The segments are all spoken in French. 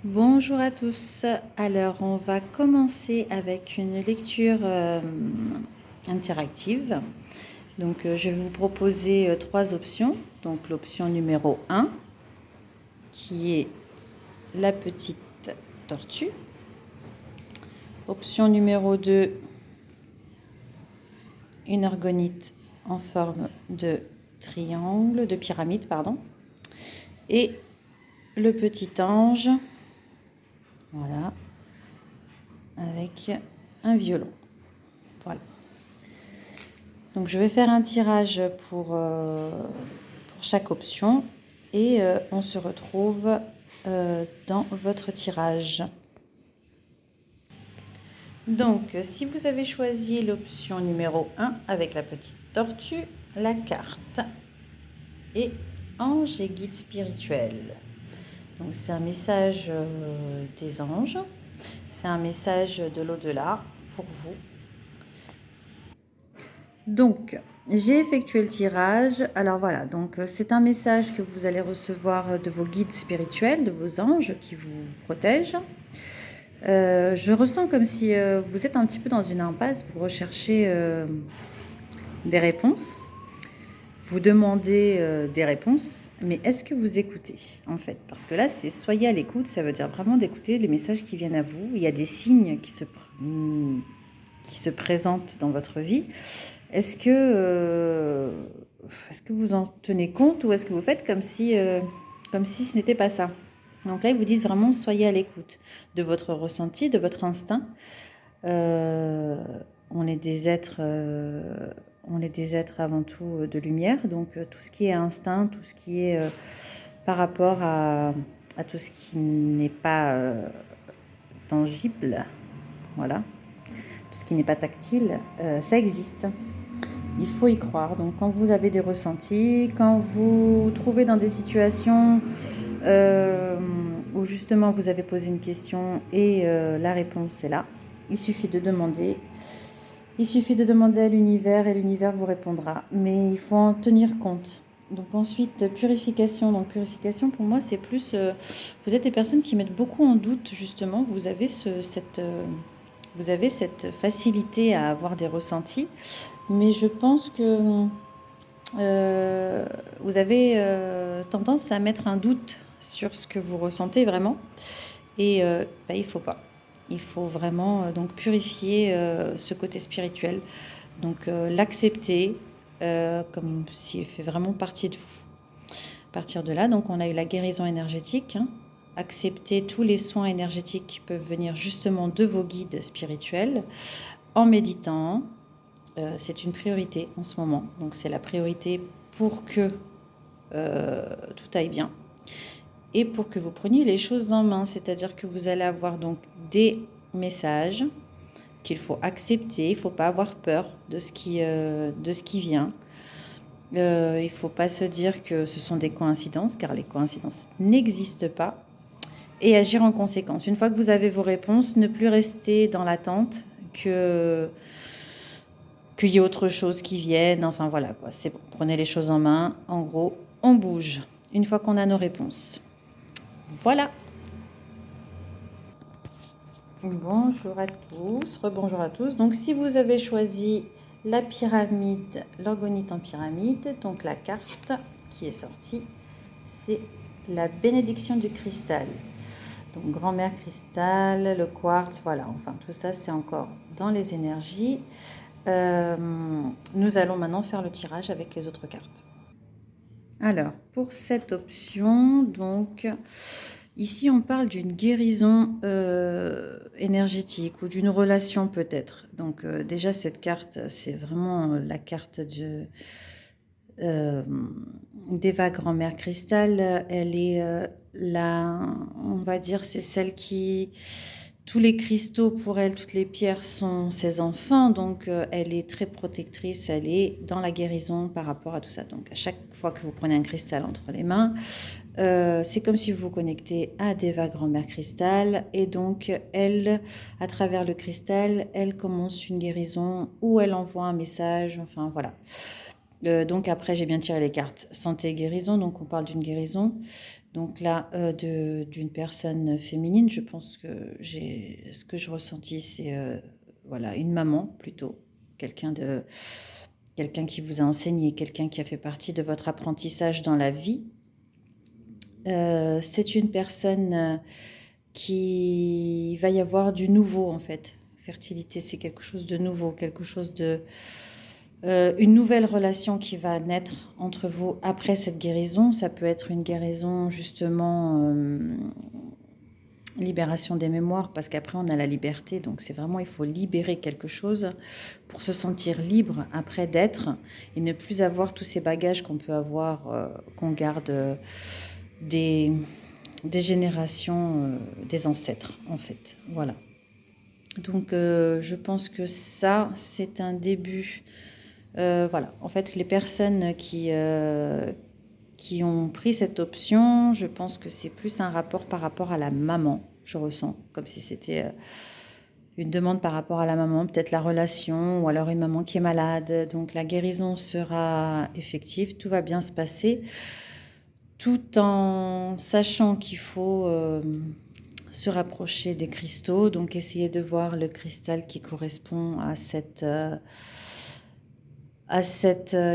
Bonjour à tous. Alors, on va commencer avec une lecture interactive. Donc, je vais vous proposer trois options. Donc, l'option numéro 1, qui est la petite tortue. Option numéro 2, une argonite en forme de triangle, de pyramide, pardon. Et le petit ange, voilà, avec un violon. Voilà. Donc je vais faire un tirage pour chaque option et on se retrouve dans votre tirage. Donc si vous avez choisi l'option numéro 1 avec la petite tortue, la carte et ange et guide spirituel. Donc c'est un message des anges, c'est un message de l'au-delà pour vous. Donc, j'ai effectué le tirage. Alors voilà, donc c'est un message que vous allez recevoir de vos guides spirituels, de vos anges qui vous protègent. Je ressens comme si vous êtes un petit peu dans une impasse, vous recherchez des réponses, vous demandez des réponses, mais est-ce que vous écoutez en fait? Parce que là, c'est soyez à l'écoute, ça veut dire vraiment d'écouter les messages qui viennent à vous. Il y a des signes qui se présentent dans votre vie. Est-ce que vous en tenez compte ou est-ce que vous faites comme si ce n'était pas ça? Donc là, ils vous disent vraiment, soyez à l'écoute de votre ressenti, de votre instinct. On est des êtres avant tout de lumière, donc tout ce qui est instinct, tout ce qui est par rapport à tout ce qui n'est pas tangible, voilà, tout ce qui n'est pas tactile, ça existe. Il faut y croire. Donc quand vous avez des ressentis, quand vous trouvez dans des situations où justement vous avez posé une question et la réponse est là, il suffit de demander. Il suffit de demander à l'univers et l'univers vous répondra. Mais il faut en tenir compte. Donc ensuite, purification. Donc purification, pour moi, c'est plus... vous êtes des personnes qui mettent beaucoup en doute, justement. Vous avez cette facilité à avoir des ressentis. Mais je pense que vous avez tendance à mettre un doute sur ce que vous ressentez vraiment. Et il ne faut pas. Il faut vraiment donc purifier ce côté spirituel. Donc l'accepter comme s'il fait vraiment partie de vous. À partir de là, donc on a eu la guérison énergétique. Accepter tous les soins énergétiques qui peuvent venir justement de vos guides spirituels en méditant. C'est une priorité en ce moment. Donc c'est la priorité pour que tout aille bien. Et pour que vous preniez les choses en main, c'est-à-dire que vous allez avoir donc des messages qu'il faut accepter, il ne faut pas avoir peur de ce qui vient. Il ne faut pas se dire que ce sont des coïncidences, car les coïncidences n'existent pas, et agir en conséquence. Une fois que vous avez vos réponses, ne plus rester dans l'attente qu'il y ait autre chose qui vienne. Enfin voilà, quoi. C'est bon, prenez les choses en main. En gros, on bouge une fois qu'on a nos réponses. Voilà. Bonjour à tous, rebonjour à tous. Donc si vous avez choisi la pyramide, l'orgonite en pyramide, donc la carte qui est sortie, c'est la bénédiction du cristal. Donc grand-mère cristal, le quartz, voilà, enfin tout ça c'est encore dans les énergies. Nous allons maintenant faire le tirage avec les autres cartes. Alors, pour cette option, donc, ici on parle d'une guérison énergétique ou d'une relation peut-être. Donc déjà cette carte, c'est vraiment la carte d'Eva Grand-Mère Cristal. Elle est on va dire, c'est celle qui... Tous les cristaux pour elle, toutes les pierres sont ses enfants, donc elle est très protectrice, elle est dans la guérison par rapport à tout ça. Donc à chaque fois que vous prenez un cristal entre les mains, c'est comme si vous vous connectez à Deva Grand-Mère Cristal, et donc elle, à travers le cristal, elle commence une guérison ou elle envoie un message, enfin voilà. Donc après j'ai bien tiré les cartes santé et guérison, donc on parle d'une guérison. Donc là, d'une personne féminine, je pense que ce que je ressentis, c'est voilà, une maman plutôt, quelqu'un de, quelqu'un qui vous a enseigné, quelqu'un qui a fait partie de votre apprentissage dans la vie. C'est une personne qui va y avoir du nouveau en fait. Fertilité, c'est quelque chose de nouveau, quelque chose de... une nouvelle relation qui va naître entre vous après cette guérison. Ça peut être une guérison justement, libération des mémoires, parce qu'après on a la liberté. Donc c'est vraiment, il faut libérer quelque chose pour se sentir libre après d'être et ne plus avoir tous ces bagages qu'on peut avoir, qu'on garde des, des générations, des ancêtres en fait. Voilà. Donc je pense que ça, c'est un début. Voilà, en fait, les personnes qui ont pris cette option, je pense que c'est plus un rapport par rapport à la maman, je ressens, comme si c'était une demande par rapport à la maman, peut-être la relation, ou alors une maman qui est malade. Donc la guérison sera effective, tout va bien se passer, tout en sachant qu'il faut se rapprocher des cristaux, donc essayer de voir le cristal qui correspond à cette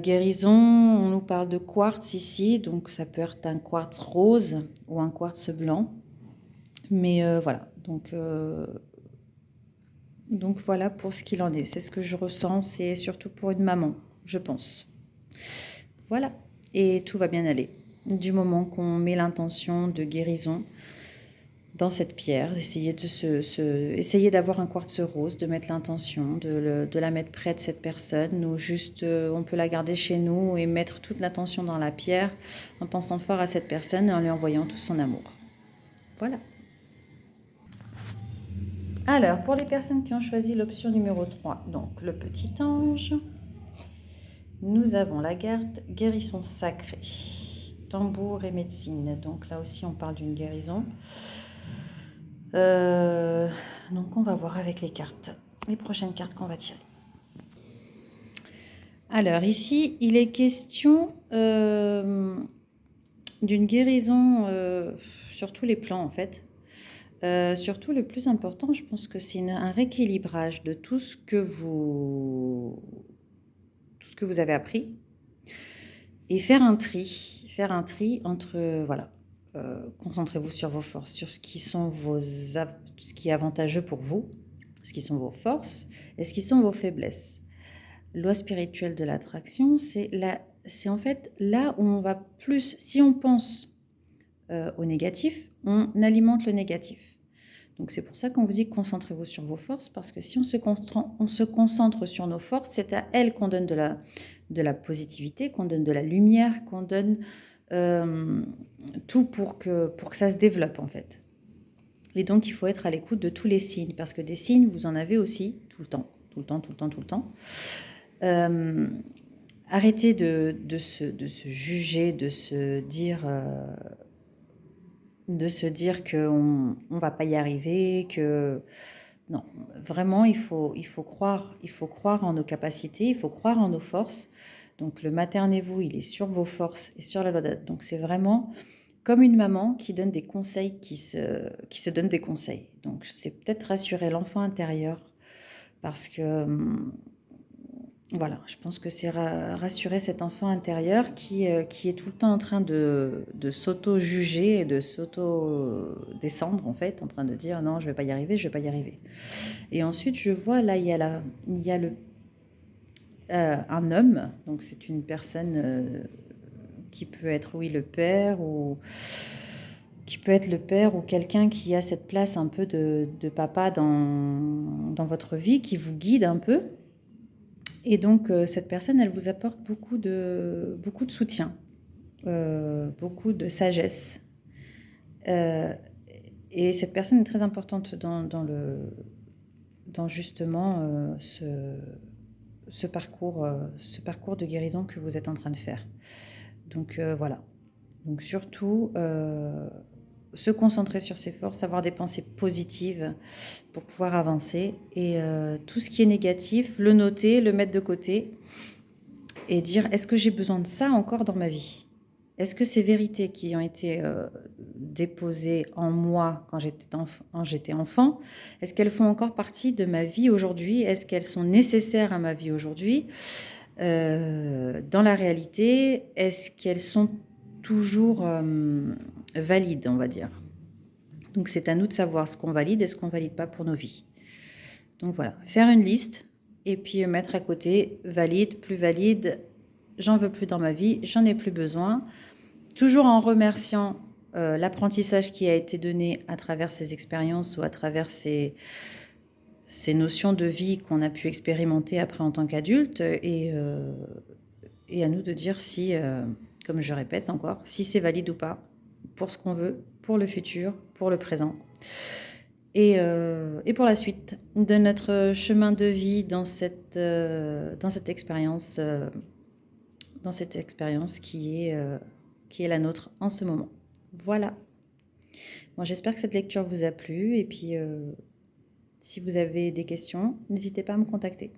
guérison. On nous parle de quartz ici, donc ça peut être un quartz rose ou un quartz blanc. Mais voilà, donc voilà pour ce qu'il en est. C'est ce que je ressens, c'est surtout pour une maman, je pense. Voilà, et tout va bien aller. Du moment qu'on met l'intention de guérison dans cette pierre, essayer d'avoir un quartz rose, de mettre l'intention, de la mettre près de cette personne, ou juste on peut la garder chez nous et mettre toute l'attention dans la pierre en pensant fort à cette personne et en lui envoyant tout son amour. Voilà. Alors, pour les personnes qui ont choisi l'option numéro 3, donc le petit ange, nous avons la garde, guérison sacrée, tambour et médecine. Donc là aussi, on parle d'une guérison. Donc on va voir avec les cartes, les prochaines cartes qu'on va tirer. Alors ici, il est question d'une guérison sur tous les plans en fait. Surtout le plus important, je pense que c'est un rééquilibrage de tout ce que vous avez appris et faire un tri entre voilà. Concentrez-vous sur vos forces, sur ce qui est avantageux pour vous, ce qui sont vos forces et ce qui sont vos faiblesses. Loi spirituelle de l'attraction, c'est en fait là où on va plus, si on pense au négatif, on alimente le négatif. Donc c'est pour ça qu'on vous dit concentrez-vous sur vos forces, parce que si on se concentre sur nos forces, c'est à elles qu'on donne de la positivité, qu'on donne de la lumière, qu'on donne tout pour que ça se développe en fait. Et donc il faut être à l'écoute de tous les signes, parce que des signes, vous en avez aussi tout le temps. Arrêtez de se juger, de se dire qu'on ne va pas y arriver, que non, vraiment il faut croire en nos capacités, il faut croire en nos forces. Donc le maternez-vous, il est sur vos forces et sur la loi d'Attraction. Donc c'est vraiment comme une maman qui donne des conseils, qui se donne des conseils. Donc c'est peut-être rassurer l'enfant intérieur, parce que voilà, je pense que c'est rassurer cet enfant intérieur qui est tout le temps en train de s'auto-juger et de s'auto-descendre, en fait, en train de dire non, je vais pas y arriver. Et ensuite, je vois là, il y a un homme, donc c'est une personne qui peut être, oui, le père, ou qui peut être le père, ou quelqu'un qui a cette place un peu de papa dans votre vie, qui vous guide un peu. Et donc, cette personne, elle vous apporte beaucoup de soutien, beaucoup de sagesse. Et cette personne est très importante dans justement ce parcours de guérison que vous êtes en train de faire. Donc, voilà. Donc, surtout, se concentrer sur ses forces, avoir des pensées positives pour pouvoir avancer, et tout ce qui est négatif, le noter, le mettre de côté et dire est-ce que j'ai besoin de ça encore dans ma vie? Est-ce que ces vérités qui ont été déposées en moi quand j'étais enfant, est-ce qu'elles font encore partie de ma vie aujourd'hui? Est-ce qu'elles sont nécessaires à ma vie aujourd'hui? Dans la réalité, est-ce qu'elles sont toujours valides, on va dire? Donc c'est à nous de savoir ce qu'on valide et ce qu'on valide pas pour nos vies. Donc voilà, faire une liste et puis mettre à côté valide, plus valide, j'en veux plus dans ma vie, j'en ai plus besoin. Toujours en remerciant l'apprentissage qui a été donné à travers ces expériences ou à travers ces notions de vie qu'on a pu expérimenter après en tant qu'adulte et à nous de dire si, comme je répète encore, si c'est valide ou pas pour ce qu'on veut, pour le futur, pour le présent et pour la suite de notre chemin de vie dans cette expérience qui est la nôtre en ce moment. Voilà. Bon, j'espère que cette lecture vous a plu et puis si vous avez des questions, n'hésitez pas à me contacter.